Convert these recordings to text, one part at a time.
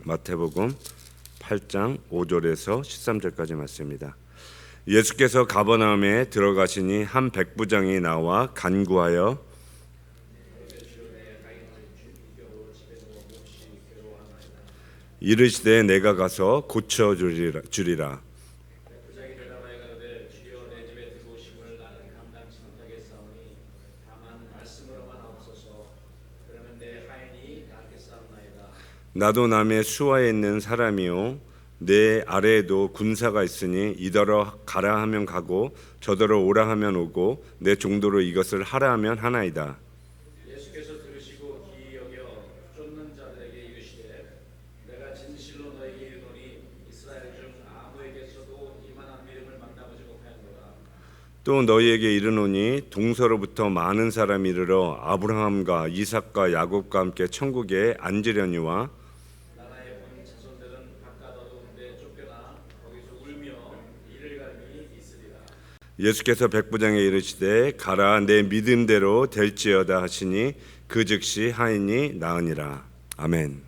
마태복음 8장 5절에서 13절까지 말씀입니다. 예수께서 가버나움에 들어가시니 한 백부장이 나와 간구하여 이르시되 내가 가서 고쳐 주리라. 나도 남의 수하에 있는 사람이요 내 아래에도 군사가 있으니 이더러 가라 하면 가고 저더러 오라 하면 오고 내 종도로 이것을 하라 하면 하나이다. 예수께서 들으시고 기이 여겨 쫓는 자들에게 이르시되 내가 진실로 너희에게 이르노니 이스라엘 중 아무에게서도 이만한 믿음을 만나보지 못하였노라. 또 너희에게 이르노니 동서로부터 많은 사람이 이르러 아브라함과 이삭과 야곱과 함께 천국에 앉으려니와 예수께서 백부장에 이르시되 가라 내 믿음대로 될지어다 하시니 그 즉시 하인이 나으니라. 아멘.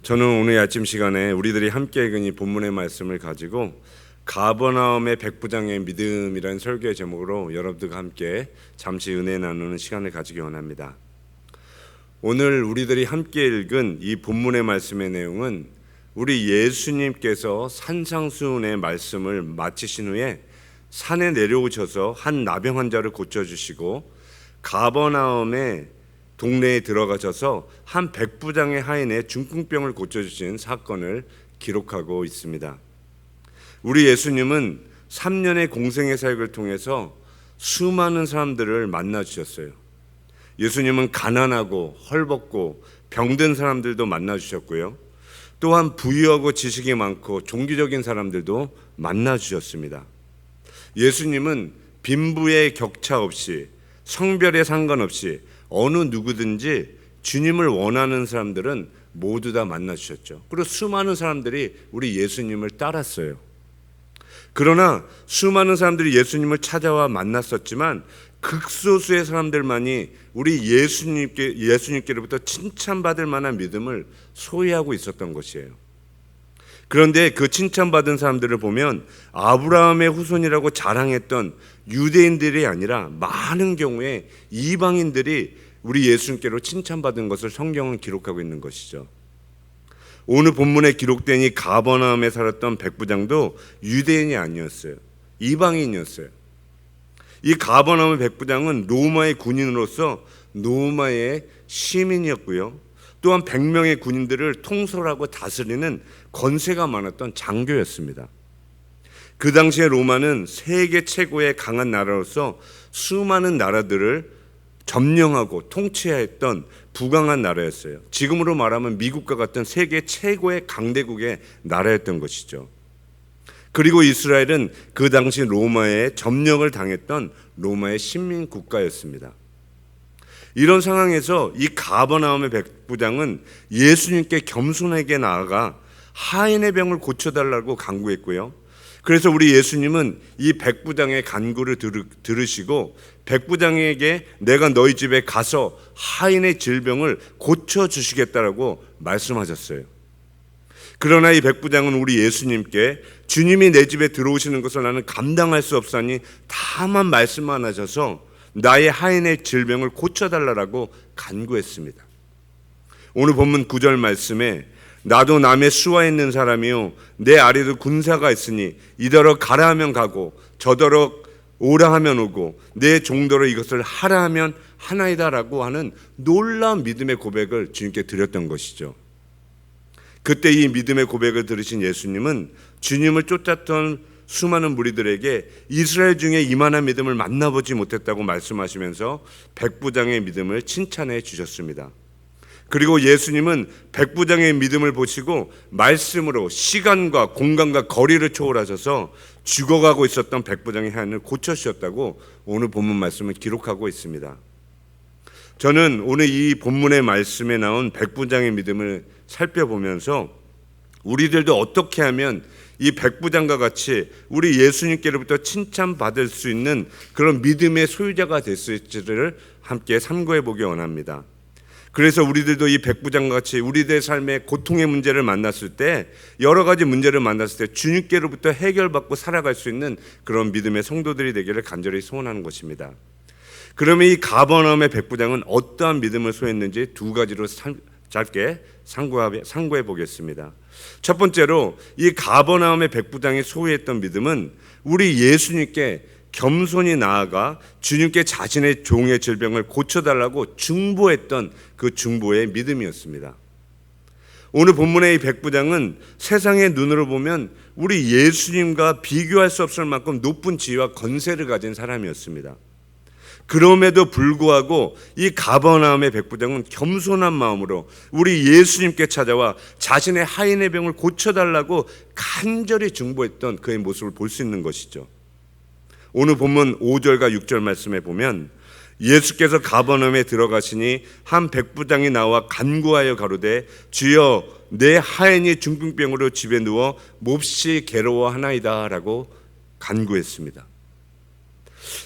저는 오늘 아침 시간에 우리들이 함께 읽은 이 본문의 말씀을 가지고 가버나움의 백부장의 믿음이라는 설교의 제목으로 여러분들과 함께 잠시 은혜 나누는 시간을 가지기 원합니다. 오늘 우리들이 함께 읽은 이 본문의 말씀의 내용은 우리 예수님께서 산상수훈의 말씀을 마치신 후에 산에 내려오셔서 한 나병 환자를 고쳐주시고 가버나움의 동네에 들어가셔서 한 백부장의 하인의 중풍병을 고쳐주신 사건을 기록하고 있습니다. 우리 예수님은 3년의 공생의 사역을 통해서 수많은 사람들을 만나주셨어요. 예수님은 가난하고 헐벗고 병든 사람들도 만나주셨고요. 또한 부유하고 지식이 많고 종교적인 사람들도 만나주셨습니다. 예수님은 빈부의 격차 없이 성별에 상관없이 어느 누구든지 주님을 원하는 사람들은 모두 다 만나주셨죠. 그리고 수많은 사람들이 우리 예수님을 따랐어요. 그러나 수많은 사람들이 예수님을 찾아와 만났었지만 극소수의 사람들만이 우리 예수님께로부터 칭찬받을 만한 믿음을 소유하고 있었던 것이에요. 그런데 그 칭찬받은 사람들을 보면 아브라함의 후손이라고 자랑했던 유대인들이 아니라 많은 경우에 이방인들이 우리 예수님께로 칭찬받은 것을 성경은 기록하고 있는 것이죠. 오늘 본문에 기록된 이 가버나움에 살았던 백부장도 유대인이 아니었어요. 이방인이었어요. 이 가버나움의 백부장은 로마의 군인으로서 로마의 시민이었고요. 또한 100명의 군인들을 통솔하고 다스리는 권세가 많았던 장교였습니다. 그 당시에 로마는 세계 최고의 강한 나라로서 수많은 나라들을 점령하고 통치했던 부강한 나라였어요. 지금으로 말하면 미국과 같은 세계 최고의 강대국의 나라였던 것이죠. 그리고 이스라엘은 그 당시 로마의 점령을 당했던 로마의 식민 국가였습니다. 이런 상황에서 이 가버나움의 백부장은 예수님께 겸손하게 나아가 하인의 병을 고쳐달라고 간구했고요. 그래서 우리 예수님은 이 백부장의 간구를 들으시고 백부장에게 내가 너희 집에 가서 하인의 질병을 고쳐주시겠다라고 말씀하셨어요. 그러나 이 백부장은 우리 예수님께 주님이 내 집에 들어오시는 것을 나는 감당할 수 없사니 다만 말씀만 하셔서 나의 하인의 질병을 고쳐달라고 간구했습니다. 오늘 본문 9절 말씀에 나도 남의 수하에 있는 사람이요 내 아래도 군사가 있으니 이더러 가라 하면 가고 저더러 오라 하면 오고 내 종도로 이것을 하라 하면 하나이다라고 하는 놀라운 믿음의 고백을 주님께 드렸던 것이죠. 그때 이 믿음의 고백을 들으신 예수님은 주님을 쫓았던 수많은 무리들에게 이스라엘 중에 이만한 믿음을 만나보지 못했다고 말씀하시면서 백부장의 믿음을 칭찬해 주셨습니다. 그리고 예수님은 백부장의 믿음을 보시고 말씀으로 시간과 공간과 거리를 초월하셔서 죽어가고 있었던 백부장의 하인을 고쳐주셨다고 오늘 본문 말씀을 기록하고 있습니다. 저는 오늘 이 본문의 말씀에 나온 백부장의 믿음을 살펴보면서 우리들도 어떻게 하면 이 백부장과 같이 우리 예수님께로부터 칭찬받을 수 있는 그런 믿음의 소유자가 될 수 있을지를 함께 삼고해 보기 원합니다. 그래서 우리들도 이 백부장과 같이 우리들의 삶의 고통의 문제를 만났을 때, 여러 가지 문제를 만났을 때 주님께로부터 해결받고 살아갈 수 있는 그런 믿음의 성도들이 되기를 간절히 소원하는 것입니다. 그러면 이 가버나움의 백부장은 어떠한 믿음을 소유했는지 두 가지로 짧게 상고해 보겠습니다. 첫 번째로 이 가버나움의 백부장이 소유했던 믿음은 우리 예수님께 겸손히 나아가 주님께 자신의 종의 질병을 고쳐달라고 중보했던 그 중보의 믿음이었습니다. 오늘 본문의 이 백부장은 세상의 눈으로 보면 우리 예수님과 비교할 수 없을 만큼 높은 지위와 건세를 가진 사람이었습니다. 그럼에도 불구하고 이 가버나움의 백부장은 겸손한 마음으로 우리 예수님께 찾아와 자신의 하인의 병을 고쳐달라고 간절히 중보했던 그의 모습을 볼 수 있는 것이죠. 오늘 본문 5절과 6절 말씀에 보면 예수께서 가버나움에 들어가시니 한 백부장이 나와 간구하여 가로되 주여 내 하인이 중풍병으로 집에 누워 몹시 괴로워하나이다 라고 간구했습니다.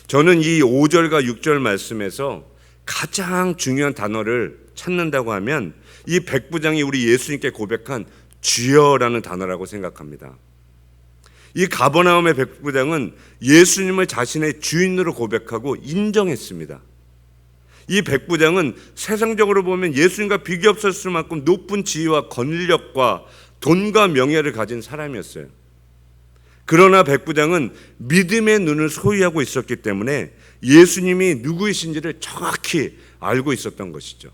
저는 이 5절과 6절 말씀에서 가장 중요한 단어를 찾는다고 하면 이 백부장이 우리 예수님께 고백한 주여라는 단어라고 생각합니다. 이 가버나움의 백부장은 예수님을 자신의 주인으로 고백하고 인정했습니다. 이 백부장은 세상적으로 보면 예수님과 비교 없었을 만큼 높은 지위와 권력과 돈과 명예를 가진 사람이었어요. 그러나 백부장은 믿음의 눈을 소유하고 있었기 때문에 예수님이 누구이신지를 정확히 알고 있었던 것이죠.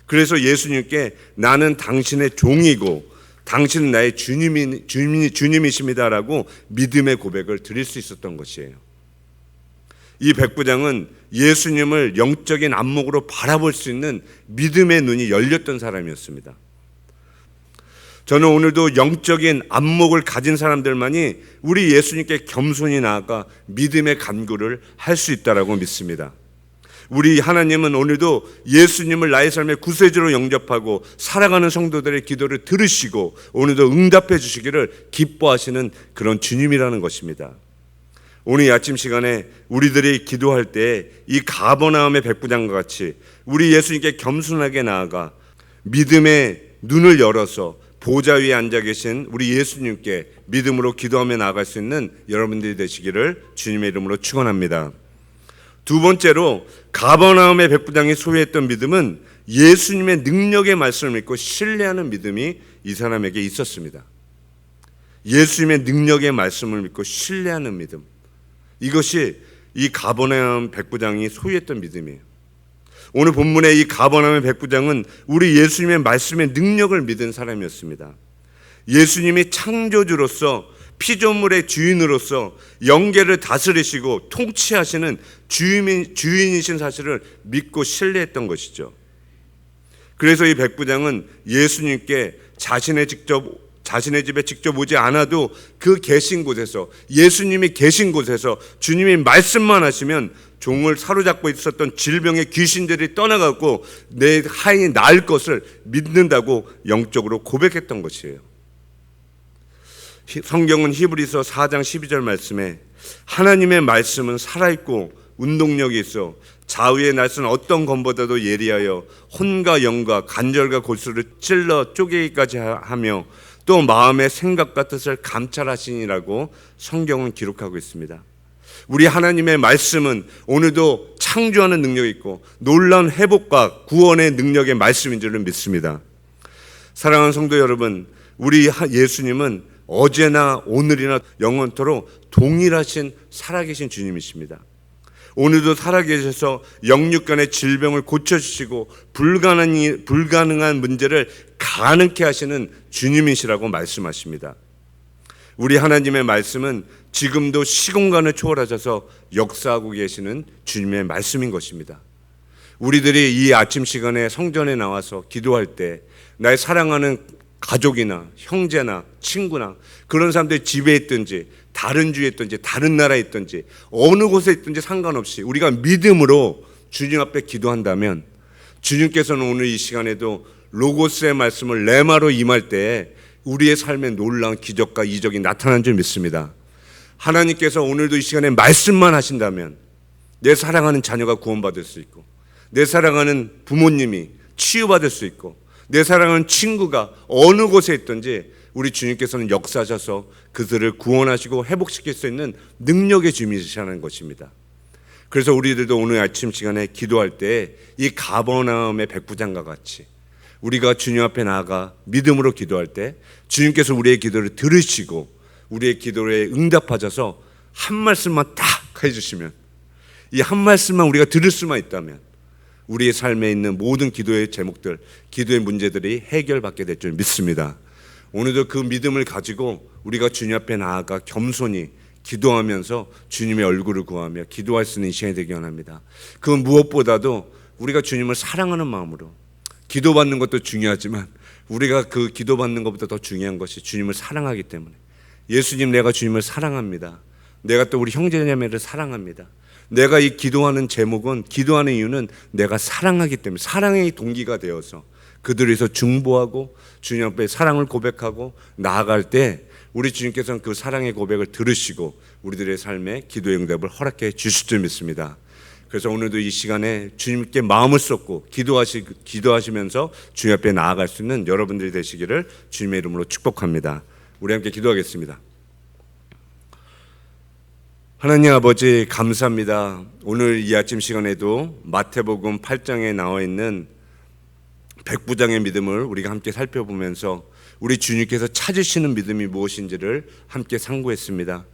그래서 예수님께 나는 당신의 종이고 당신은 나의 주님이십니다라고 믿음의 고백을 드릴 수 있었던 것이에요. 이 백부장은 예수님을 영적인 안목으로 바라볼 수 있는 믿음의 눈이 열렸던 사람이었습니다. 저는 오늘도 영적인 안목을 가진 사람들만이 우리 예수님께 겸손히 나아가 믿음의 간구를 할 수 있다라고 믿습니다. 우리 하나님은 오늘도 예수님을 나의 삶의 구세주로 영접하고 살아가는 성도들의 기도를 들으시고 오늘도 응답해 주시기를 기뻐하시는 그런 주님이라는 것입니다. 오늘 이 아침 시간에 우리들이 기도할 때 이 가버나움의 백부장과 같이 우리 예수님께 겸손하게 나아가 믿음의 눈을 열어서 보좌 위에 앉아 계신 우리 예수님께 믿음으로 기도하며 나아갈 수 있는 여러분들이 되시기를 주님의 이름으로 축원합니다. 두 번째로 가버나움의 백부장이 소유했던 믿음은 예수님의 능력의 말씀을 믿고 신뢰하는 믿음이 이 사람에게 있었습니다. 예수님의 능력의 말씀을 믿고 신뢰하는 믿음, 이것이 이 가버나움 백부장이 소유했던 믿음이에요. 오늘 본문의 이 가버나움의 백부장은 우리 예수님의 말씀의 능력을 믿은 사람이었습니다. 예수님이 창조주로서 피조물의 주인으로서 영계를 다스리시고 통치하시는 주인이신 사실을 믿고 신뢰했던 것이죠. 그래서 이 백부장은 예수님께 자신의 집에 직접 오지 않아도 그 계신 곳에서, 예수님이 계신 곳에서 주님이 말씀만 하시면 종을 사로잡고 있었던 질병의 귀신들이 떠나가고 내 하인이 나을 것을 믿는다고 영적으로 고백했던 것이에요. 성경은 히브리서 4장 12절 말씀에 하나님의 말씀은 살아있고 운동력이 있어 좌우의 날선 어떤 검보다도 예리하여 혼과 영과 관절과 골수를 찔러 쪼개기까지 하며 또 마음의 생각과 뜻을 감찰하시니라고 성경은 기록하고 있습니다. 우리 하나님의 말씀은 오늘도 창조하는 능력이 있고 놀라운 회복과 구원의 능력의 말씀인 줄을 믿습니다. 사랑하는 성도 여러분, 우리 예수님은 어제나 오늘이나 영원토록 동일하신 살아계신 주님이십니다. 오늘도 살아계셔서 영육간의 질병을 고쳐주시고 불가능한 문제를 가능케 하시는 주님이시라고 말씀하십니다. 우리 하나님의 말씀은 지금도 시공간을 초월하셔서 역사하고 계시는 주님의 말씀인 것입니다. 우리들이 이 아침 시간에 성전에 나와서 기도할 때 나의 사랑하는 가족이나 형제나 친구나 그런 사람들이 집에 있든지 다른 주에 있든지 다른 나라에 있든지 어느 곳에 있든지 상관없이 우리가 믿음으로 주님 앞에 기도한다면 주님께서는 오늘 이 시간에도 로고스의 말씀을 레마로 임할 때 우리의 삶에 놀라운 기적과 이적이 나타난 줄 믿습니다. 하나님께서 오늘도 이 시간에 말씀만 하신다면 내 사랑하는 자녀가 구원받을 수 있고 내 사랑하는 부모님이 치유받을 수 있고 내 사랑하는 친구가 어느 곳에 있든지 우리 주님께서는 역사하셔서 그들을 구원하시고 회복시킬 수 있는 능력의 주님이시라는 것입니다. 그래서 우리들도 오늘 아침 시간에 기도할 때 이 가버나움의 백부장과 같이 우리가 주님 앞에 나아가 믿음으로 기도할 때 주님께서 우리의 기도를 들으시고 우리의 기도에 응답하셔서 한 말씀만 딱 해주시면, 이 한 말씀만 우리가 들을 수만 있다면 우리의 삶에 있는 모든 기도의 제목들, 기도의 문제들이 해결받게 될 줄 믿습니다. 오늘도 그 믿음을 가지고 우리가 주님 앞에 나아가 겸손히 기도하면서 주님의 얼굴을 구하며 기도할 수 있는 시간이 되기 원합니다. 그 무엇보다도 우리가 주님을 사랑하는 마음으로, 기도받는 것도 중요하지만 우리가 그 기도받는 것보다 더 중요한 것이 주님을 사랑하기 때문에, 예수님, 내가 주님을 사랑합니다. 내가 또 우리 형제자매를 사랑합니다. 내가 이 기도하는 제목은, 기도하는 이유는 내가 사랑하기 때문에, 사랑의 동기가 되어서 그들을 위해서 중보하고 주님 앞에 사랑을 고백하고 나아갈 때 우리 주님께서는 그 사랑의 고백을 들으시고 우리들의 삶에 기도의 응답을 허락해 주실 줄 믿습니다. 그래서 오늘도 이 시간에 주님께 마음을 쏟고 기도하시면서 주님 앞에 나아갈 수 있는 여러분들이 되시기를 주님의 이름으로 축복합니다. 우리 함께 기도하겠습니다. 하나님 아버지, 감사합니다. 오늘 이 아침 시간에도 마태복음 8장에 나와 있는 백부장의 믿음을 우리가 함께 살펴보면서 우리 주님께서 찾으시는 믿음이 무엇인지를 함께 상고했습니다.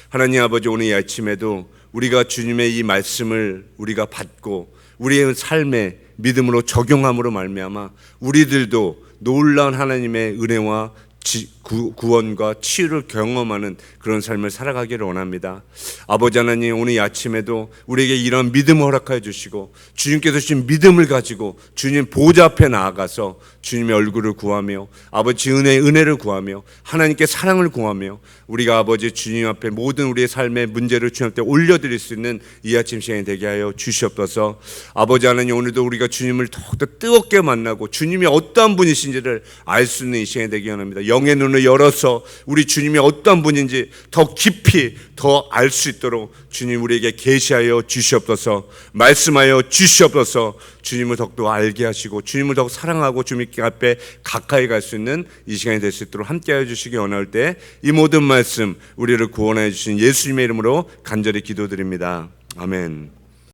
하나님 아버지, 오늘 이 아침에도 우리가 주님의 이 말씀을 우리가 받고 우리의 삶에 믿음으로 적용함으로 말미암아 우리들도 놀라운 하나님의 은혜와 구원과 치유를 경험하는 그런 삶을 살아가기를 원합니다. 아버지 하나님, 오늘 이 아침에도 우리에게 이런 믿음을 허락하여 주시고 주님께서 주신 믿음을 가지고 주님 보좌 앞에 나아가서 주님의 얼굴을 구하며 아버지 은혜를 구하며 하나님께 사랑을 구하며 우리가 아버지 주님 앞에 모든 우리의 삶의 문제를 주님 앞에 올려드릴 수 있는 이 아침 시간이 되게 하여 주시옵소서. 아버지 하나님, 오늘도 우리가 주님을 더욱더 뜨겁게 만나고 주님이 어떠한 분이신지를 알 수 있는 이 시간이 되게 원합니다. 영의 눈을 열어서 우리 주님이 어떤 분인지 더 깊이 더 알 수 있도록 주님 우리에게 계시하여 주시옵소서. 말씀하여 주시옵소서. 주님을 더욱더 알게 하시고 주님을 더욱 사랑하고 주님 앞에 가까이 갈 수 있는 이 시간이 될 수 있도록 함께하여 주시기 원할 때 이 모든 말씀 우리를 구원하여 주신 예수님의 이름으로 간절히 기도드립니다. 아멘.